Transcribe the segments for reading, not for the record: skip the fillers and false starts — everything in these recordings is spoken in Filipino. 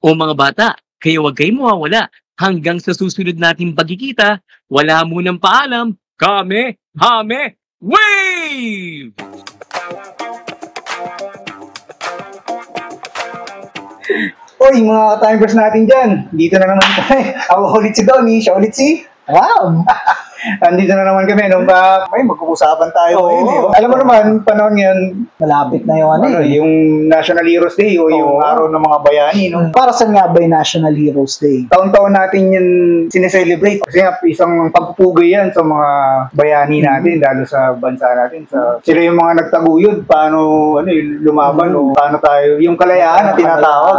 O mga bata, kaya huwag kayong mawawala. Hanggang sa susunod nating pagkikita, wala munang paalam. Kame, hame, wave! Uy, mga timers natin dyan. Dito na naman kami. Ako ulit si Donnie, siya ulit si Ram. Andito na naman kami. Nung may mag-uusapan tayo ngayon. Eh. Alam mo naman, panahon ngayon, malapit na yung yung National Heroes Day o yung araw ng mga bayani. No? Para saan nga ba yung National Heroes Day? Taon-taon natin yun sineselebrate. Kasi nga, isang pagpupugay yan sa mga bayani natin, lalo sa bansa natin. Sila yung mga nagtaguyod, paano lumaban, o paano tayo, yung kalayaan na tinatawag.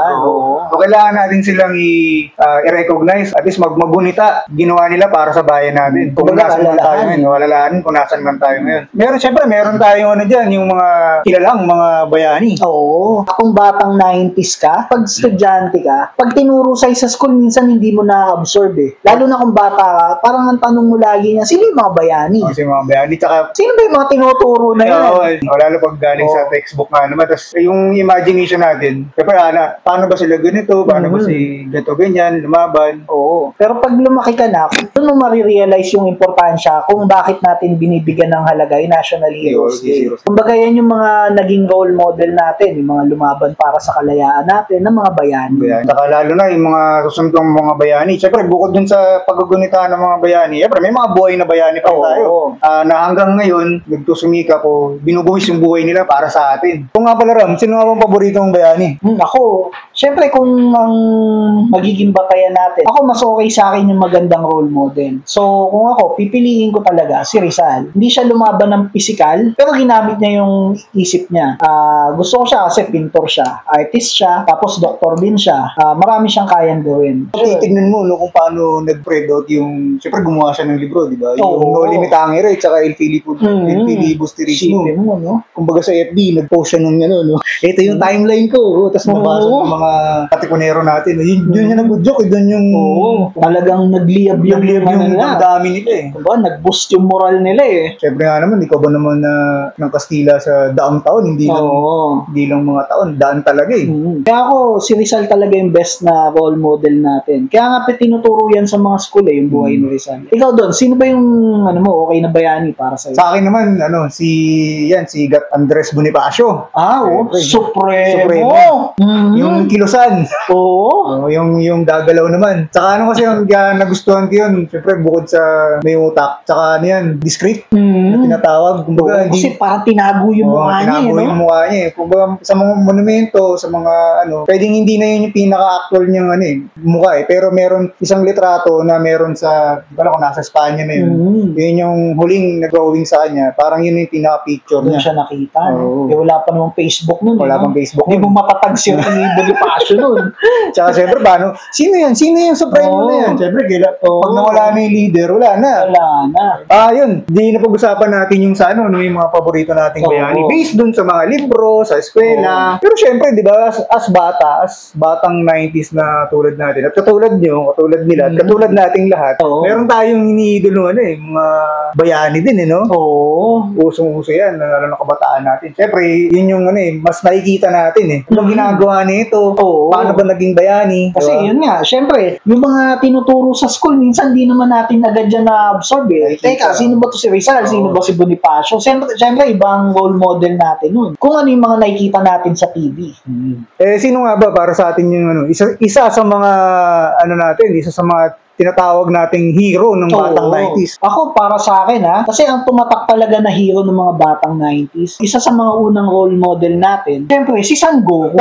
So, kailangan natin silang i-recognize, at least magbunita, ginawa nila para sa bayan natin. Kung nasan man tayo ngayon, walalahanin kung nasan man tayo ngayon. Meron tayong dyan, yung mga kilalang mga bayani. Oo. Kung batang 90s ka, pag estudyante ka, pag tinuro sa'yo sa school, minsan hindi mo na-absorb eh. Lalo na kung bata ka, parang ang tanong mo lagi niya, sino yung mga bayani? Sino yung mga bayani? Tsaka, sino ba yung mga tinuturo na yan? Lalo pag galing sa textbook nga naman. Tapos yung imagination natin, paano ba sila ganito? Paano ba si ganito ganyan? Lumaban? Oo. Pero pag lumaki ka na, doon mo marirealize yung importansya kung bakit natin binibigyan ng halaga yung National Heroes Day. Kumbaga yan yung mga naging role model natin, yung mga lumaban para sa kalayaan natin ng mga bayani. Saka lalo na yung mga susunod ng mga bayani. Siyempre, bukod dun sa paggugunita ng mga bayani, siyempre, may mga buhay na bayani pa tayo. Na hanggang ngayon, nagtusumika ko, binubuhis yung buhay nila para sa atin. Kung nga pala Ram, sino nga bang paborito mong bayani? Ako, siyempre kung ang magiging batayan natin, ako mas okay sa akin yung magandang role model. So, kung ako, pipiliin ko talaga si Rizal. Hindi siya lumaban ng physical, pero ginamit niya yung isip niya. Gusto ko siya kasi pintor siya, artist siya, tapos doktor din siya. Marami siyang kayang gawin. Titignan mo kung paano nag-spread out yung, siyempre gumawa siya ng libro, di ba? Yung No Limit Angere, tsaka El Filibusterismo. Kumbaga sa FB, nag-post siya ng ito yung timeline ko. Tapos nabasa ng mga katipunero natin. Yun yung nag-joke, doon yung talagang nagliyab yung dami nila eh. Diba? Nag-boost yung moral nila eh. Siyempre nga naman, ikaw ba naman ng Kastila sa daang taon, hindi lang mga taon, daan talaga eh. Kaya ako, si Rizal talaga yung best na role model natin. Kaya nga tinuturo yan sa mga school eh, yung buhay ni Rizal. Ikaw doon, sino ba yung okay na bayani para sa'yo? Sa akin naman, si Gat Andres Bonifacio. Supremo. Yung kilusan. Yung gagalaw naman. Tsaka kasi yung nagustuhan ko yun, siyempre bukod sa may utak, tsaka discreet na tinatawag. Kumbaga, kasi parang tinago yung mukha niya. Tinago yung mukha niya. Kumbaga, sa mga monumento, sa mga pwedeng hindi na yun yung pinaka-actual niyang mukha eh. Pero meron isang litrato na meron sa, di ba kung nasa Espanya na yun. Yun yung huling nag-drawing sa kanya. Parang yun yung pinaka-picture niya. Doon siya nakita. Wala pa namang Facebook nun. Wala pang Facebook nun. Hindi mo matatag siya ni Bonifacio nun. Tsaka siyempre, sino yan? Sino yung Supremo na yan? Siyempre, pag nawala na yung leader, wala na. Yun. Di na pag-usapan natin yung yung mga paborito nating bayani. Based dun sa mga libro, sa eskwela. Pero syempre, di ba, as batang 90s na tulad natin. At katulad nyo, katulad nila, at katulad nating lahat, meron tayong iniidolo mga bayani din, Usong-uso yan, lalo na kabataan natin. Syempre, yun yung mas nakikita natin, Anong ginagawa nito? Paano ba naging bayani? Kasi yun nga, syempre, yung mga tinuturo sa school, minsan di naman natin agad dyan na-absorb eh. Teka, sino ba to si Rizal? Sino ba si Bonifacio? Syempre, ibang role model natin nun. Kung ano yung mga nakikita natin sa TV. Sino nga ba para sa atin yung isa sa mga isa sa mga tinatawag nating hero ng batang 90s. Ako, para sa akin kasi ang tumatak talaga na hero ng mga batang 90s, isa sa mga unang role model natin, siyempre, si Son Goku.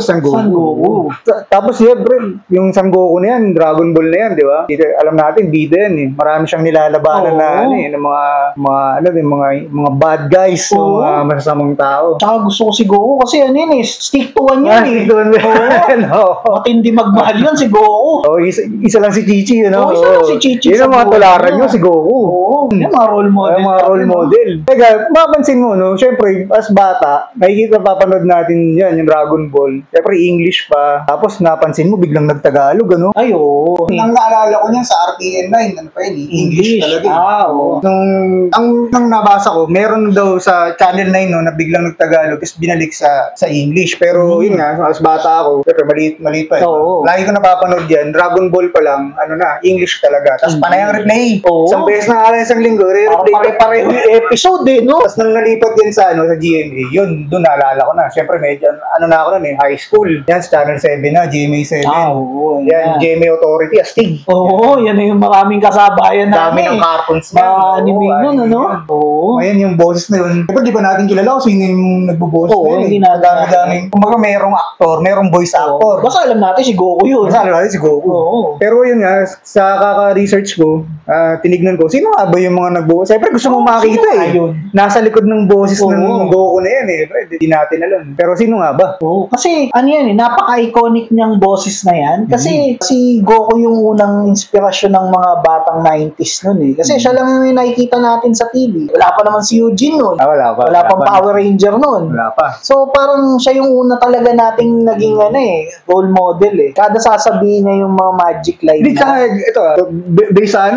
Son Goku. Tapos siyempre, yung Son Goku na yan, Dragon Ball na yan, di ba? Alam natin, bida yan Marami siyang nilalabanan ng mga bad guys, mga masasamang tao. Tsaka gusto ko si Goku kasi stick to one yan Stick to one yan. Matindi magmahal yun si Goku. Isa lang si Chichi. Chichi, ano? Oo, isa lang si Chichi Yun sa ang mga buhay tularan niya. nyo, si Goku. Oo, yung mga role model. Ay, mga role model. Teka, mapansin mo, no? Siyempre, as bata, nakikita papanood natin yan, yung Dragon Ball. Siyempre, English pa. Tapos, napansin mo, biglang nagtagalog, ano? Ay, oo. Ang naalala ko niyan sa RTN 9, ano pa yun, English talaga. Oo. Nung nabasa ko, meron daw sa Channel 9, no, na biglang nagtagalog, tapos binalik sa English. Pero, yun nga, as bata ako, siyempre, maliit pa. Oo. Lagi ko napapanood yan, Dragon Ball pa lang, ano na, English talaga. Tapos, panay ang replay. Oo. Isang beses na nga isang linggo, Parang re-replay. pare-pareho yung episode eh, no? Tapos nung nalipat din sa GMA, yun, doon naalala ko na. Siyempre, medyo, ano na ako nun high school. Yan, sa Channel 7 na, GMA 7. Oo. Yan, GMA Authority, astig. Oo, yan na yung maraming kasabayan Dami namin. ng cartoons Mga yan. anime Oo, nun, ano? yan. Oo. Ngayon, yung boses na yun. Siyempre, di ba natin kilala kung sino yung nagbuboses Oo, na yun? hindi eh. natin Dami-dami. Kumbaga, merong actor, merong voice actor. Basta alam natin si Goku yun. Basta alam natin si Goku. Oo. Pero yun nga, sa kaka-research ko, tinignan ko, sino nga ba yung mga nagbubuo? Siyempre gusto mong makita sino eh. nga yun? Nasa likod ng boses Oo. ng Goku na yan eh. Hindi natin alam. Pero sino nga ba? Oo. Kasi ano yan eh, napaka-iconic niyang boses na yan. Kasi si Goku yung unang inspirasyon ng mga batang 90s nun eh. Kasi siya lang yung nakikita natin sa TV. Wala pa naman si Eugene nun. Wala pa. Wala pang Power Ranger nun. Wala pa. So parang siya yung una talaga nating naging role model eh. Kada sasabihin niya yung mga magic line Hindi, tsaka ito based sa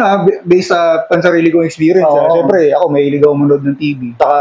based sa pansarili kong experience. Oo. Siyempre, ako may iligaw manood ng TV. Saka,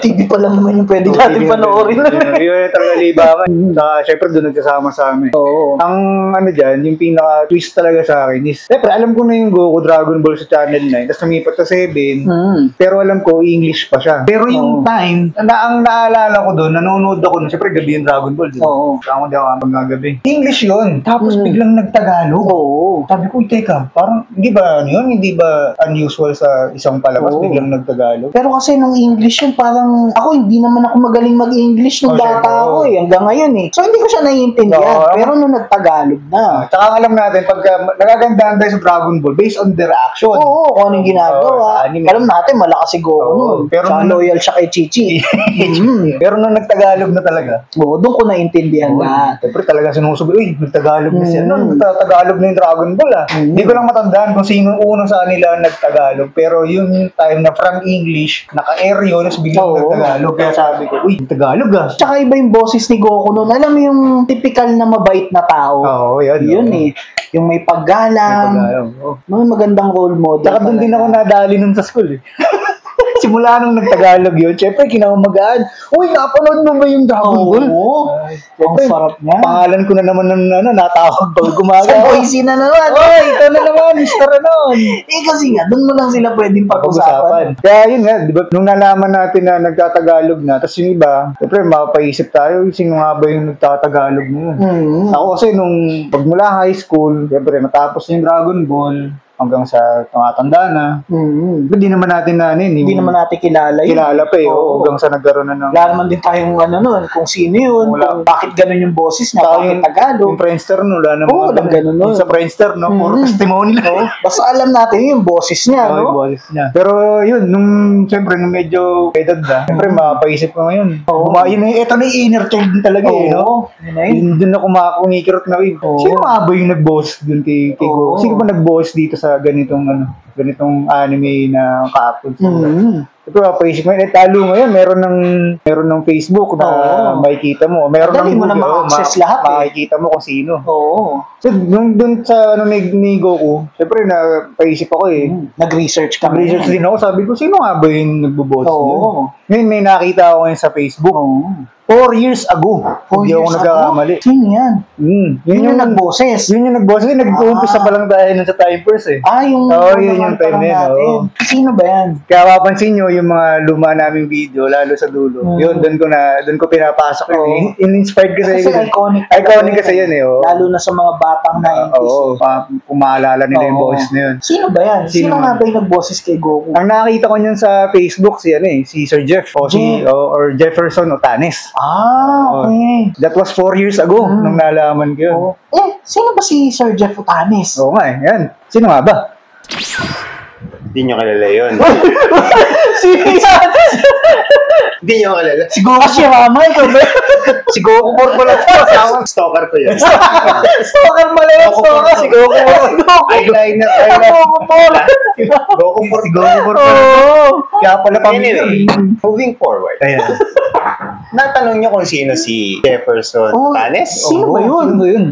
TV pa lang naman yung pwede natin panoorin. Yun talaga libangan. Saka, siyempre, doon nagsasama sa amin. Oo. Ang ano dyan, yung pinaka-twist talaga sa akin is, siyempre, alam ko na yung Goku Dragon Ball sa Channel 9, tapos lumipat sa 7, pero alam ko, English pa siya. Pero yung time, ang naalala ko doon, nanonood ako nun, siyempre, gabi yung Dragon Ball. Diba? Oo. Kaya di ako magagabi. English yun. Tapos biglang nagtagalog. Oo. Sabi ko, teka, parang, hindi ba ano yun? Hindi ba unusual sa isang palabas, Oo. biglang nagtagalog? Pero kasi nung English yun, parang ako hindi naman ako magaling mag-English nung Oh, bata syempre, ako oo. eh, hanggang ngayon eh. So hindi ko siya naiintindihan. Oo. Pero nung nagtagalog na, Tsaka alam natin, pagka nagagandahan tayo sa Dragon Ball, based on their action. oo, kung anong Oo, ginagawa. sa anime. Alam natin, malakas si Goku Oo. nun. Pero Tsaka nung- loyal siya kay Chichi. Pero nung nagtagalog na talaga, Oo, doon ko naintindihan lahat. siyempre talaga sinusubi, uy, nagtagalog na siya. Mm. Nagtagalog na yung Dragon Ball ah. Hindi ko lang matandaan kung sino unang sa kanila nagtagalog. Pero yun yung time na from English, naka-air yun, tapos biglang Oo. nagtagalog. Kaya sabi ko, uy, Tagalog ah. Tsaka iba yung boses ni Goku nun. Alam mo yung typical na mabait na tao. Oo, yan. Yun oo. eh. Yung may paggalang. Tagalog. Oo. Mga magandang role model. Tsaka doon din ako talaga. nadali nun sa school eh. Simula nung nagtagalog yun, syempre kinamamagaan. Uy, napanood mo ba yung Dragon Ball? Oo. Ang Syempre, sarap niya. pangalan ko na naman ng natawag pag Sa gumagawa. Boise na naman. Oy, ito na naman, Mr. Anon. Eh kasi nga, doon mo lang sila pwedeng pag-usapan. Pag-usapan. Kaya yun nga, di ba, nung nalaman natin na nagtatagalog na, tapos yung iba, syempre mapapaisip tayo, sino nga ba yung nagtatagalog mo yun? Ako kasi nung pagmula high school, syempre matapos yung Dragon Ball, hanggang sa tumatanda na, hindi naman natin na Hindi naman natin kilala yun. kilala pa eh, Oo. hanggang sa nagkaroon na ng Wala naman din tayong nun, kung sino yun, Wala. kung bakit ganun yung boses niya, Saka bakit Tagalog. yung Friendster, no, wala namang Oo, walang ganun nun. Yung sa Friendster, no, puro testimony lang. Basta alam natin yung boses niya, Oo, yung no? boses niya. Pero yun, siyempre, nung medyo edad na, siyempre, mapapaisip ko ngayon. Oo. Ito na yung inner child din talaga eh, no? Yun na yun. Yun doon ako kumikirot na, Oo. sino nga ba yung nag-boss dun kay Oo. Goku? Sino ba nag-boss dito sa ganitong anime na cartoon? Ito, paisip mo, talo ngayon, meron ng Facebook na Oo. makikita mo. Meron Madali ng mo na Google, ma-access lahat eh. makikita mo kung sino. Oo. So, nung dun sa ni Goku, syempre napaisip ako eh. Nag-research kami. Nag-research din ako, sabi ko, sino nga ba yung nagbo-boss Oo. niya? Ngayon may nakita ako ngayon sa Facebook. 4 years ago. Hindi ako nagkakamali. Sino yan? Yun Yun yung nag-boses. Yun yung nag-boss. Nag-uumpisa pa lang tayo nun sa Timers eh. Yung Oo, yun yung time na yun, natin. oo. Sino ba yan? Kaya mapapansin nyo yung mga luma naming video, lalo sa dulo. Yun, doon ko pinapasok yun. Oo. In-inspired kasi. Kasi iconic. Iconic kasi yun eh. Oo. Lalo na sa mga batang 90s. Oo, kung maalala nila yung Oo. boss na yun. Sino ba yan? Sino Sino nga ba yung nag-boses kay Goku? Ang nakakita ko niyan sa Facebook si Sir Jeff or Jefferson Otanes. Okay. That was 4 years ago nung nalaman ko yun. Sino ba si Sir Jeff Otanes? Oo nga eh, yan. Sino nga ba? Hindi nyo kilala yun. Sino yan? Hindi nyo kilala. Si Goku Shirama, ikaw ba? Si Goku Purple at asawa. Stalker ko yun. Stalker pala yun, stalker. Si Goku. Eyeliner. Goku Purple. Goku Purple. Oo. Kaya pala pamilya. Anyway, moving forward. Ayan. Natanong niyo kung sino si Jefferson Oh, Tanes? Sino ba yun? Sino ba yun?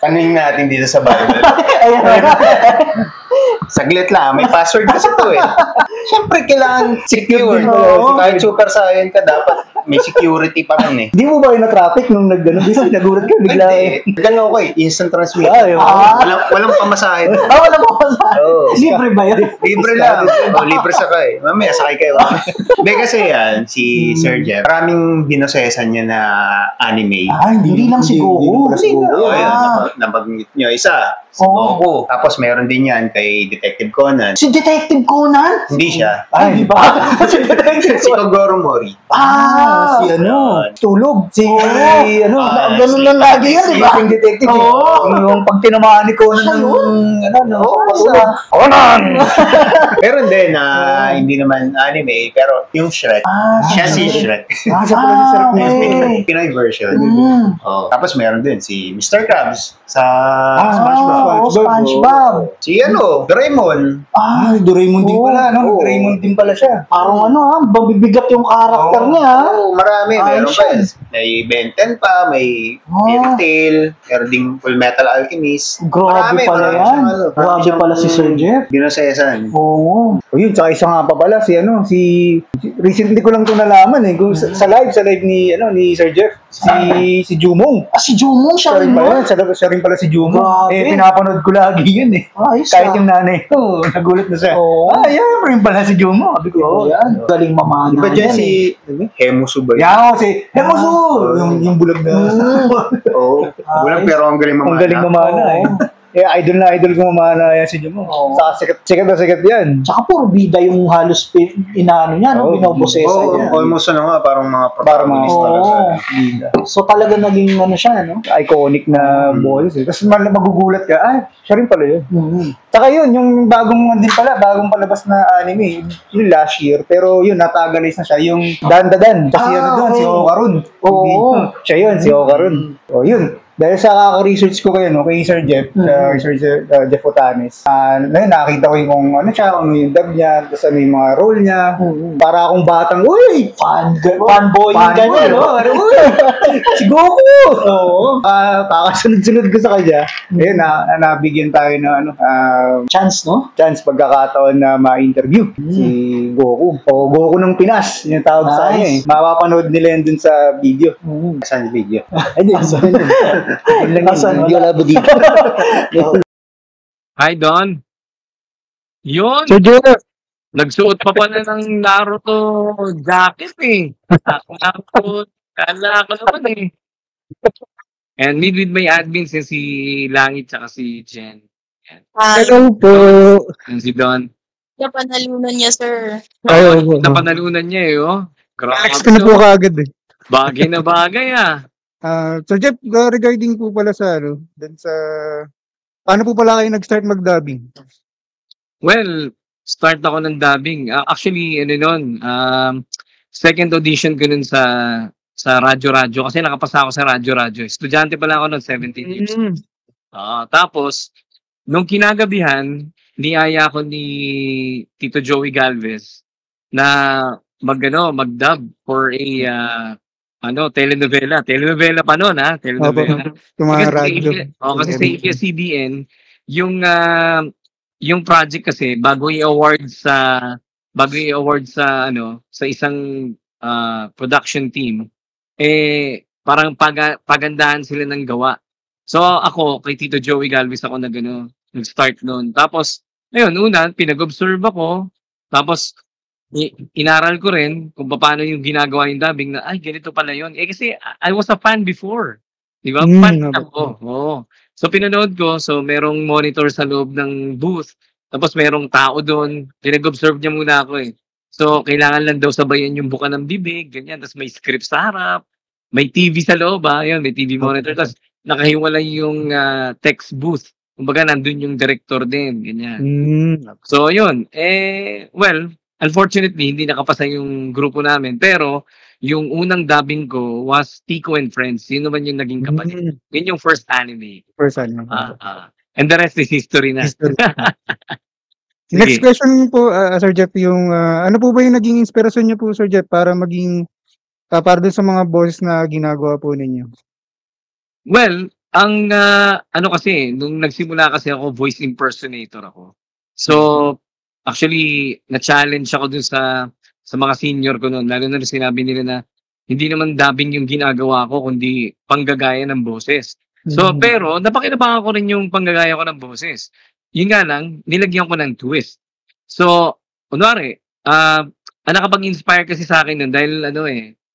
Tanungin natin dito sa Bible. Ayan. Saglit lang, may password kasi to eh. Siyempre, kailangan secure. Oo. Kahit super saiyan ka, dapat may security pa rin eh. Di mo ba kayo na-traffic nung Kasi nagulat ka bigla eh. Hindi. Ganun ko eh. Instant transmission. Ayun. Walang pamasahe. Wala mo pa sa... Oo. Libre ba yun? Libre lang. Libre sakay. Mamaya, sakay kayo. Hindi kasi yan, si Sir Jeff, maraming binosesan niya na anime. Hindi lang si Goku. Hindi lang si Goku. Oo, yun. Nabanggit nyo. Isa, si Oo. Goku. Tapos meron din yan kay Detective Conan. Si Detective Conan? Hindi siya. Ay, di ba? Si Detective Si Conan. Kogoro Mori. Si ano, tulog. Ganun lang lagi yan, di ba? Yung detective. Oo. Yung pag tinamaan ni Conan Siya ng Basta. Conan! Meron din na hindi naman anime, pero yung Shrek. Siya si Shrek. Siya pala si Sir okay. Pinoy version. Mm. Oh. Tapos meron din si Mr. Krabs sa SpongeBob. SpongeBob. Si Doraemon. Doraemon din pala, no? Oo. Doraemon din pala siya. Parang mabibigat yung karakter niya. Oo, marami. Meron pa. siya. May Ben 10 pa, may Fairy Tail, meron ding Full Metal Alchemist. Grabe pala yan. siyang Grabe pala si Sir Jeff. Binosesan. Oo. O yun, tsaka isa nga pa pala recently ko lang ito nalaman eh. Kung sa live ni Sir Jeff, si Jumong. Si Jumong siya rin pala, nun? siya rin pala si Jumong. Grabe. Pinapanood ko lagi yun eh. Ayos Kahit ah. yung nanay ko, nagulat na siya. Oo. Yan rin pala si Jumong. Sabi ko, Yan. Galing mamana. Di ba dyan yan eh. si Hemusu ba yun? Yan si Hemosu! Yung bulag na. Oo. Walang pero ang galing mamana. Ang galing mamana eh. Idol ko mamana yan si Jumong. Sa sikat na sikat yan. Tsaka puro bida yung halos inaano niya, no? Binobosesa niya. Almost nga, parang mga Parang mga protagonist talaga. So talaga naging siya, no? Iconic na boys eh. Tapos magugulat ka, siya rin pala yun. Mm-hmm. Tsaka yun, yung bagong palabas na anime, yung last year, pero yun, natagalize na siya, yung Dandadan. Kasi doon, si Okarun. Oo. Siya yun, si Okarun. O yun, dahil sa kaka-research ko kayo, kay Sir Jeff, Sir Jeff Otanes, nakita ko yung kung ano yung dub niya, tapos ano yung mga role niya, para akong batang, uy! Fanboy yung ganyan, no? Uy! Si Goku! Oo. Kakasunod-sunod ko sa kanya. Ayun, nabigyan tayo ng Chance, no? pagkakataon na ma-interview si Goku. O Goku ng Pinas, yung tawag sa kanya eh. Mapapanood nila yan dun sa video. Saan video? Ay, Wala ba dito? Hi, Don. Yun. Sir Jeff! Nagsuot pa pala ng Naruto jacket eh. Naruto, kala ko naman eh. And meet with my admins si Langit tsaka si Jen. Hello po! Yan si Don. Napanalunan niya, sir. Napanalunan niya eh, oh. Grabe. Next ko na po kaagad eh. Bagay na bagay ah. Sir Jeff, regarding po pala sa paano po pala kayo nag-start mag-dubbing? Well, start ako ng dubbing. Actually, second audition ko nun sa Radyo kasi nakapasa ako sa Radyo. Estudyante pala ako nun, 17 years. Tapos, nung kinagabihan, niyaya ko ni Tito Joey Galvez na mag-dub for a telenovela. Telenovela pa noon, ha? Telenovela. Kasi sa ABS-CBN, yung project kasi bago i-award sa isang production team, parang pagandahan sila ng gawa. So ako kay Tito Joey Galvez ako nag-start noon. Tapos pinag-observe ako. Tapos inaral ko rin kung paano yung ginagawa yung dubbing na, ganito pala yun. Kasi I was a fan before. Di ba? Fan ako. Oo. So, pinanood ko. So, merong monitor sa loob ng booth. Tapos, merong tao doon. Pinag-observe niya muna ako eh. So, kailangan lang daw sabayan yung buka ng bibig. Ganyan. Tapos, may script sa harap. May TV sa loob. Yun, may TV monitor. Tapos, nakahiwalay yung text booth. Kumbaga, nandun yung director din. Ganyan. So, yun. Unfortunately, hindi nakapasa yung grupo namin. Pero, yung unang dubbing ko was Tico and Friends. Yun naman yung naging kapatid. Yun yung first anime. First anime. And the rest is history na. History. Sige. Next question po, Sir Jeff, yung ano po ba yung naging inspirasyon niyo po, Sir Jeff, para maging para dun sa mga boses na ginagawa po ninyo? Well, ang ano kasi, nung nagsimula kasi ako, voice impersonator ako. So, actually, na-challenge ako dun sa mga senior ko noon. Lalo na sinabi nila na hindi naman dubbing yung ginagawa ko, kundi panggagaya ng boses. So, pero napakinabangan ko rin yung panggagaya ko ng boses. Yun nga lang, nilagyan ko ng twist. So, kunwari, nakapag-inspire kasi sa akin nun dahil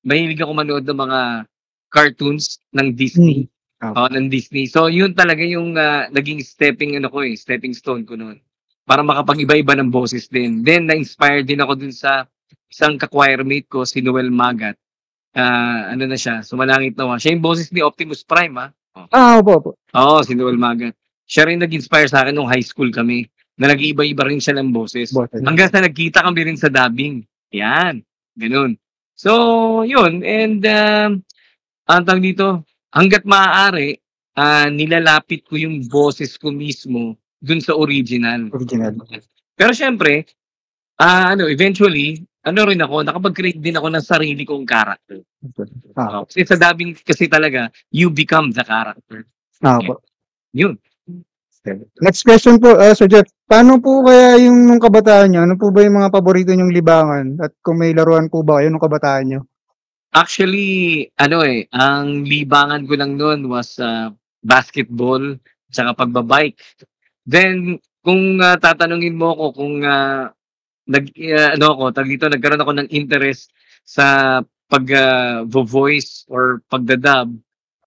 mahilig ako manood ng mga cartoons ng Disney. Ng Disney. So, yun talaga yung naging stepping stone ko noon. Para makapag-iba-iba ng boses din. Then, na-inspire din ako dun sa isang ka-choir mate ko, si Noel Magat. Ano na siya, Sumalangit Nawa. Siya yung boses ni Optimus Prime, ha? Opo. Oo, si Noel Magat. Siya rin nag-inspire sa akin nung high school kami na nag-iiba-iba rin siya ng boses. Hanggang sa nagkita kami rin sa dubbing. Yan. Ganun. So, yun. And, ang tawag dito, hanggat maaari, nilalapit ko yung boses ko mismo dun sa original. Pero syempre, eventually, rin ako, nakapag-create din ako ng sarili kong character. Kasi sa dubbing kasi talaga, you become the character. Yun. Next question po, Sir Jeff. Paano po kaya yung nung kabataan nyo? Ano po ba yung mga paborito nyong libangan? At kung may laruan po ba kayo nung kabataan nyo? Actually, ang libangan ko lang noon was basketball tsaka pagbabike. Then, kung tatanungin mo ako kung nagkaroon ako ng interest sa pag-voice or pagdadub,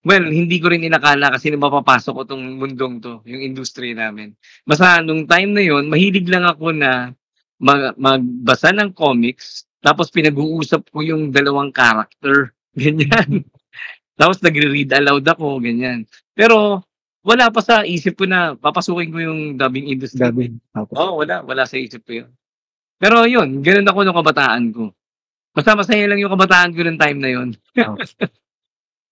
well, hindi ko rin inakala kasi nung mapapasok ko tong mundong to, yung industry namin. Basta nung time na yon, mahilig lang ako na magbasa ng comics, tapos pinag-uusap ko yung dalawang character. Ganyan. Tapos nagre-read aloud ako, ganyan. Pero wala pa sa isip ko na papasukin ko yung dubbing industry. Wala sa isip ko yun. Pero yun, ganun ako nung kabataan ko. Basta masaya lang yung kabataan ko ng time na yun.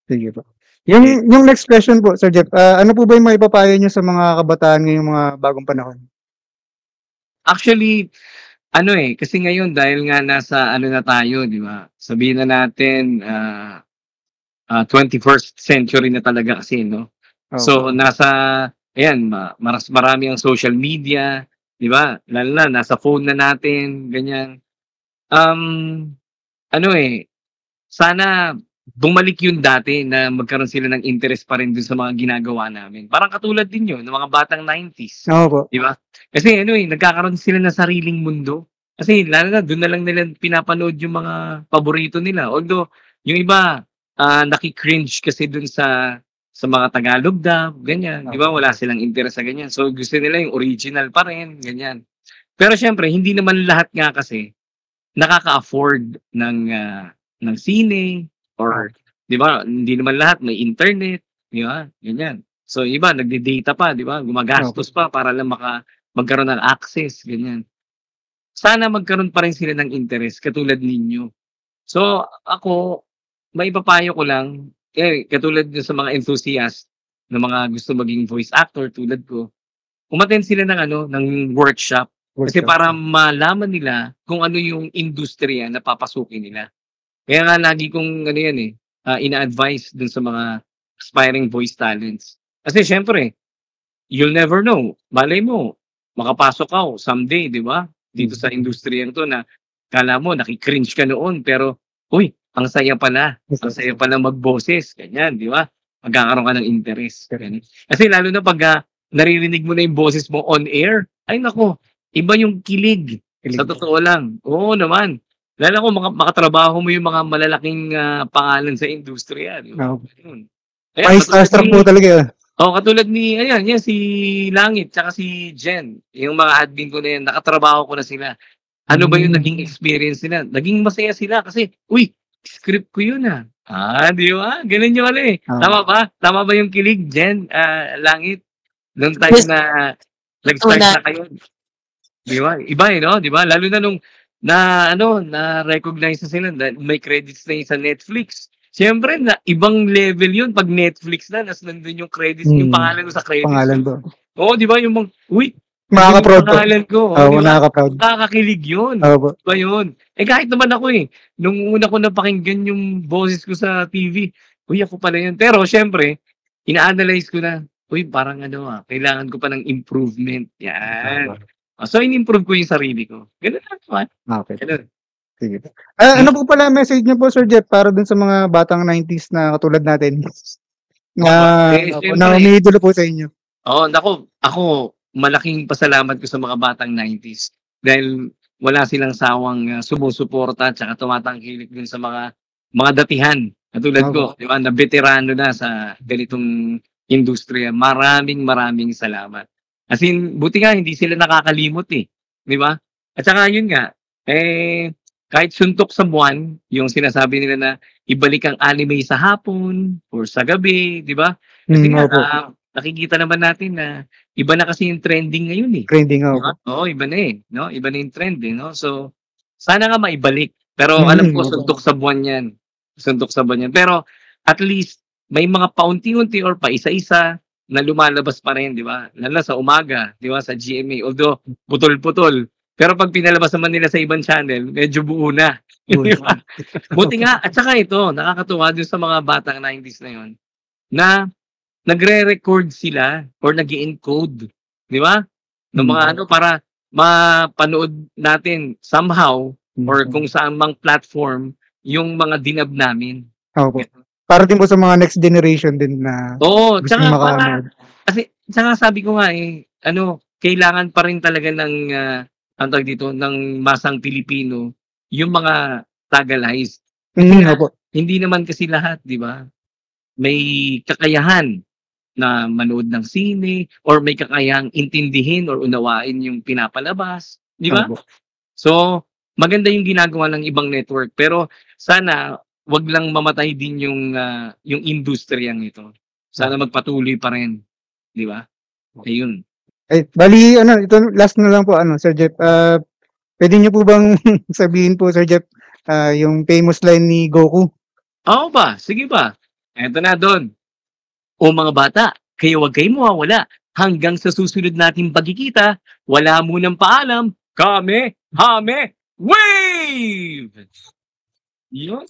Sige po. Yung next question po, Sir Jeff, ano po ba yung maipapayo nyo sa mga kabataan ngayong mga bagong panahon? Actually, kasi ngayon dahil nga nasa na tayo, di ba? Sabihin na natin 21st century na talaga kasi, no? So marami ang social media, di ba? Lalo na nasa phone na natin, ganyan. Sana bumalik yung dati na magkaroon sila ng interest pa rin dun sa mga ginagawa namin. Parang katulad din yun, ng mga batang 90s. Di ba? Kasi nagkakaroon sila ng sariling mundo. Kasi lalo na doon na lang nila pinapanood yung mga paborito nila. Although, yung iba, nakikringe kasi dun sa mga Tagalog dub, ganyan. Di ba? Wala silang interest sa ganyan. So, gusto nila yung original pa rin, ganyan. Pero syempre, hindi naman lahat nga kasi nakaka-afford ng sine, or, di ba, hindi naman lahat may internet, di ba? Ganyan. So, iba, nagde-data pa, di ba? Gumagastos pa para lang magkaroon ng access, ganyan. Sana magkaroon pa rin sila ng interest, katulad ninyo. So, ako, may ipapayo ko lang, katulad sa mga enthusiast, na mga gusto maging voice actor, tulad ko, umattend sila ng workshop. Kasi para malaman nila kung ano yung industriya na papasukin nila. Kaya nga lagi kong ina-advise dun sa mga aspiring voice talents. Kasi syempre, you'll never know. Malay mo, makapasok ka someday, di ba? Dito sa industriya to na kala mo, nakikringe ka noon, pero, uy, ang saya pala. Ang saya pala magboses. Ganyan, di ba? Magkakaroon ka ng interest. Ganyan. Kasi lalo na pag naririnig mo na yung boses mo on air, ay nako, iba yung kilig. Sa totoo lang. Oo naman. Lalo kung makatrabaho mo yung mga malalaking pangalan sa industriya. Ay, starstruck po talaga. Katulad ni, si Langit, tsaka si Jen. Yung mga admin ko na yan, nakatrabaho ko na sila. Ano ba yung naging experience nila? Naging masaya sila kasi, uy, script ko yun di ba? Ganun yung Tama ba? Tama ba yung kilig, Jen, Langit? Noong time na nag-start na kayo. Di ba? Iba no? Di ba? Lalo na nung na-recognize na sila na may credits na yun sa Netflix. Siyempre, na ibang level yun pag Netflix na, nas nandun yung credits, yung pangalan mo sa credits. Pangalan ba? Oo, di ba? Yung mga, Makaka-proud po. pangalan ko. Oo, di ba? nakaka-proud. Nakakakilig yun. Oo. Ba yun? Kahit naman ako nung una ko napakinggan yung boses ko sa TV, ako pala yun. Pero syempre, ina-analyze ko na, parang kailangan ko pa ng improvement. Yan. So, in-improve ko yung sarili ko. Ganun lang naman. Okay. Ganun. Sige. Ano po pala message niyo po, Sir Jeff, para dun sa mga batang 90s na katulad natin? Na umiidolo po sa inyo. Ako, malaking pasalamat ko sa mga batang 90s. Dahil wala silang sawang sumusuporta at saka tumatangkilik din sa mga datihan. Katulad ko, di ba, na veterano na sa ganitong industriya. Maraming salamat. As in, buti nga hindi sila nakakalimot di ba? At saka yun nga, kahit suntok sa buwan, yung sinasabi nila na ibalik ang anime sa hapon or sa gabi, di ba? Kasi nakikita naman natin na iba na kasi yung trending ngayon Trending diba? Oo, iba na no? Iba na yung trend no? So, sana nga maibalik. Pero alam ko, suntok sa buwan yan. Suntok sa buwan yan. Pero, at least, may mga paunti-unti or pa isa-isa na lumalabas pa rin, di ba? Lalo sa umaga, di ba? Sa GMA. Although, putol-putol. Pero pag pinalabas naman nila sa ibang channel, medyo buo na. Diba? Buti nga, at saka ito, nakakatuwa din sa mga batang 90s na yun, na nagre-record sila or nag-i-encode, di ba? Ng mga para mapanood natin somehow or kung saan mang platform yung mga dinab namin. Opo. Para din po sa mga next generation din na tsaka kasi tsaka sabi ko nga kailangan pa rin talaga ng ng masang Pilipino yung mga Tagalize. Hindi naman kasi lahat, di ba? May kakayahan na manood ng sine or may kakayahang intindihin or unawain yung pinapalabas, di ba? So, maganda yung ginagawa ng ibang network pero sana wag lang mamatay din yung industriyang ito. Sana magpatuloy pa rin, di ba? Ayun. Bali, ito last na lang po, Sir Jeff. Pwede niyo po bang sabihin po, Sir Jeff, yung famous line ni Goku? Oo ba? Sige ba? Eto na doon. O mga bata, kayo wag kayong mawawala. Hanggang sa susunod nating pagkikita, wala munang paalam. Kame, hame, wave! Yun.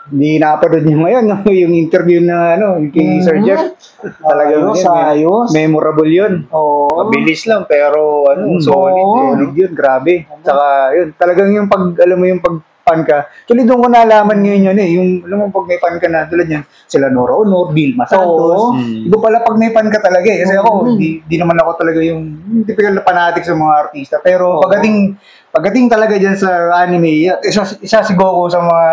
Hindi nakapanood niyo ngayon yung interview na yung kay Sir Jeff. Talagang ayos. Memorable yun. Mabilis lang pero solid yun, grabe. Saka yun, talagang yung alam mo yung pag-fan ka. Actually doon ko nalaman ngayon yun yung alam mo pag may fan ka na tulad yan, sila Nora Honor, Vilma Santos. Iba pala pag may fan ka talaga kasi ako, di naman ako talaga yung typical na fanatic sa mga artista. Pero pagdating talaga dyan sa anime, isa si Goku sa mga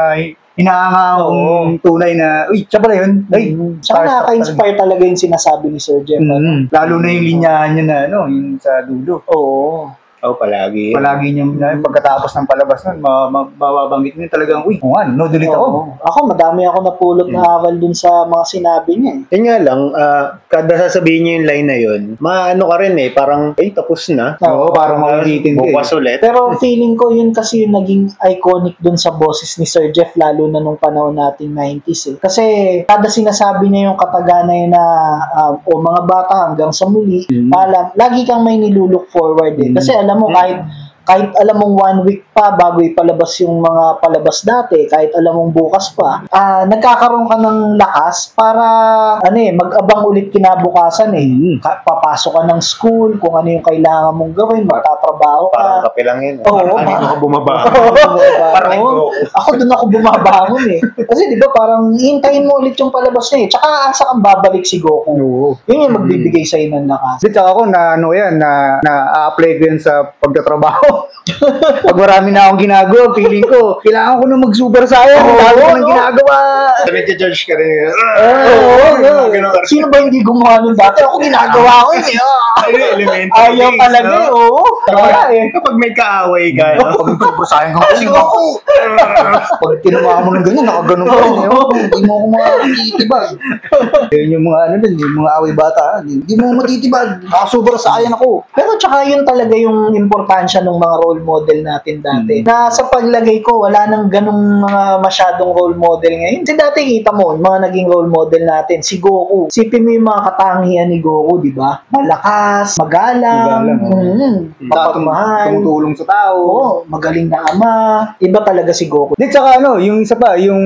inaangahong tunay na, siya pala yun. Saka nakaka-inspire talaga yung sinasabi ni Sir Jeff. Lalo na yung linyahan niya na, yung sa dulo. Palagi. Palagi niyang pagkatapos ng palabas nun, mababanggit niya talagang, nood ulit ako. Ako, madami ako napulot na aral dun sa mga sinabi niya. Yan nga lang, kada sasabihin niya yung line na yun, maano ka rin parang, tapos na. Oo, parang maulitin ka. Bukas ulit. Pero feeling ko yun kasi yung naging iconic dun sa boses ni Sir Jeff, lalo na nung panahon nating 90s. Kasi kada sinasabi niya yung kataganay na, mga bata hanggang sa muli, lagi kang may nilulook forward Kasi alam mo, kahit alam mong 1 week pa bago ipalabas yung mga palabas dati, kahit alam mong bukas pa, nagkakaroon ka ng lakas para mag-abang ulit kinabukasan Papasok ka ng school, kung ano yung kailangan mong gawin, magtatrabaho ka. Parang kape lang yun. Hindi ako bumabangon. Ako doon ako bumabangon Kasi di ba parang hintayin mo ulit yung palabas niya Tsaka asa kang babalik si Goku. Yun yung magbibigay sa'yo ng lakas. Tsaka ako na-apply ko yan sa pagtatrabaho. Pag marami na akong ginagawa, feeling ko, kailangan ko na mag-super saiyan. Dami ko nang ginagawa. Nag-judge ka rin. Sino ba hindi gumawa nun dati? Ako ginagawa ko Ayaw talaga Kapag may kaaway ka, pag mag-super saiyan ka kasi ako. Pag tinawa mo ng ganyan, nakaganon ka rin. Hindi mo ako matitibag. Yung mga yung mga away bata, hindi mo matitibag. Naka-super saiyan ako. Pero tsaka yun talaga yung importansya ng mga role model natin dati. Na sa paglagay ko, wala nang ganung mga masyadong role model ngayon. Kasi dati kita mo, yung mga naging role model natin, si Goku. Sipin mo yung mga katangian ni Goku, di ba? Malakas, magalang, mapagmahal, tumutulong sa tao. oo, magaling na ama. Iba talaga si Goku. Di, tsaka yung isa pa, yung,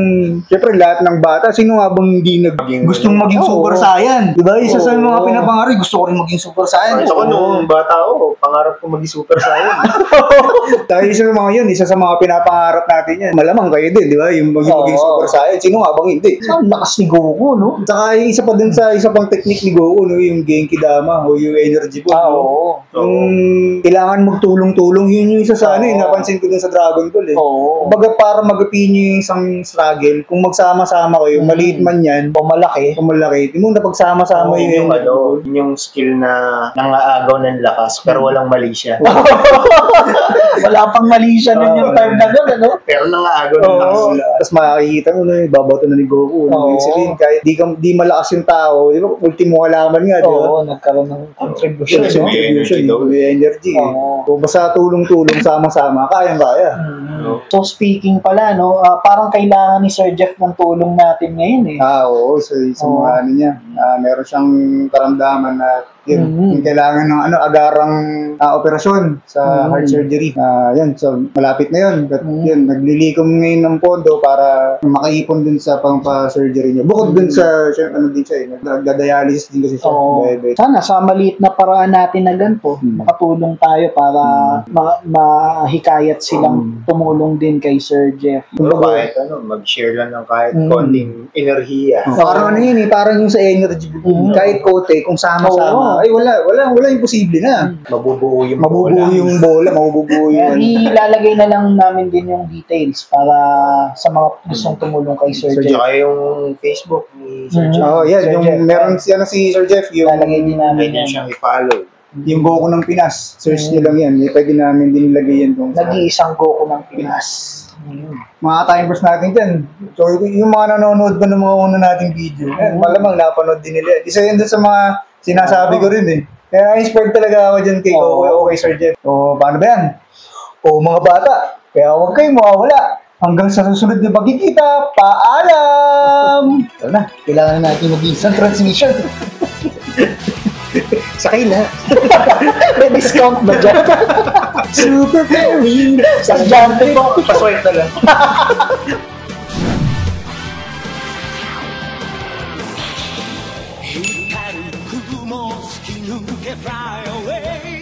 syempre lahat ng bata, sino nga bang hindi gustong maging Oo. Super Saiyan? Di ba? Isa sa Oo. mga pinapangarap, gusto ko rin maging Super Saiyan. Ako nung bata ako, pangarap ko maging Super Saiyan. Dahil isa sa mga yun, isa sa mga pinapangarap natin yan. Malamang kayo din, di ba? Yung maging Oo. Super Saiyan. Sino nga bang hindi? Ang lakas ni Goku, no? Tsaka yung isa pa dun sa isa pang technique ni Goku, no? Yung Genki Dama o yung Energy Ball. No? Oo. Yung kailangan magtulong-tulong, yun yung isa sa ano, yung napansin ko dun sa Dragon Ball eh. Oo. Kumbaga para mag-appeal yung isang struggle, kung magsama-sama kayo, maliit man yan, O malaki. o malaki, di mo napagsama-sama Yung Energy Ball. yung skill na nangaagaw ng lakas pero walang mali siya. Wala pang mali siya nun yung time na gano'n, ano? Pero nangaagaw ng lakas. Oo. Tapos makikita mo na yung babato na ni Goku. Oo. Ibig sabihin, kahit di malakas yung tao, di ba, ultimo kalaman nga, di ba? Oo, nagkaroon ng contribution, Contribution, no? contribution, may energy. Oo. So, basta tulong-tulong, sama-sama, kayang-kaya. So speaking pala, no, parang kailangan ni Sir Jeff ng tulong natin ngayon eh. Oo, so, sa Oo. mga ano niya, meron siyang karamdaman na yun, Mhm. yung kailangan ng agarang operasyon sa Mhm. heart surgery. Yun, so malapit na yun. At Mhm. yun, naglilikom ngayon ng pondo para makaipon dun sa pang-surgery niya. Bukod dun sa, ano din siya, nagda-dialysis din kasi siya. Oo. Diabetes. Sana sa maliit na paraan natin na ganito, makatulong tayo para mahikayat silang tumulong din kay Sir Jeff. Pero kahit mag-share lang ng kahit konting enerhiya. Parang ano yun eh, parang yung sa energy, kahit kote, kung sama-sama, Oo. ay wala imposible na. Mabubuo yung Mabubuo yung bola, mabubuo yung Ilalagay na lang namin din yung details para sa mga gustong tumulong kay Sir So, Jeff. tsaka yung Facebook ni Sir Jeff. Oh, yan, Sir yung Jeff, meron si Sir Jeff, yung Ilalagay din namin Pwede yan. siyang i-follow. yung Goku ng Pinas. Search niyo lang yan. Pwede namin din ilagay yan kung saan. Nag-iisang Goku ng Pinas. Mga timers natin dyan. So, yung mga nanonood ba ng mga una nating video, yan, malamang napanood din nila. Isa yun dun sa mga sinasabi ko rin eh. Kaya inspired talaga ako dyan kay Goku o kay Sir Jeff. O, paano ba yan? O, mga bata, kaya huwag kayong mawawala. Hanggang sa susunod na pagkikita, paalam! Ito na, kailangan natin mag-isang transmission. Sakay na. May discount ba dyan? Super Fairy! Sa Jante po. Paswipe na lang. Fly away.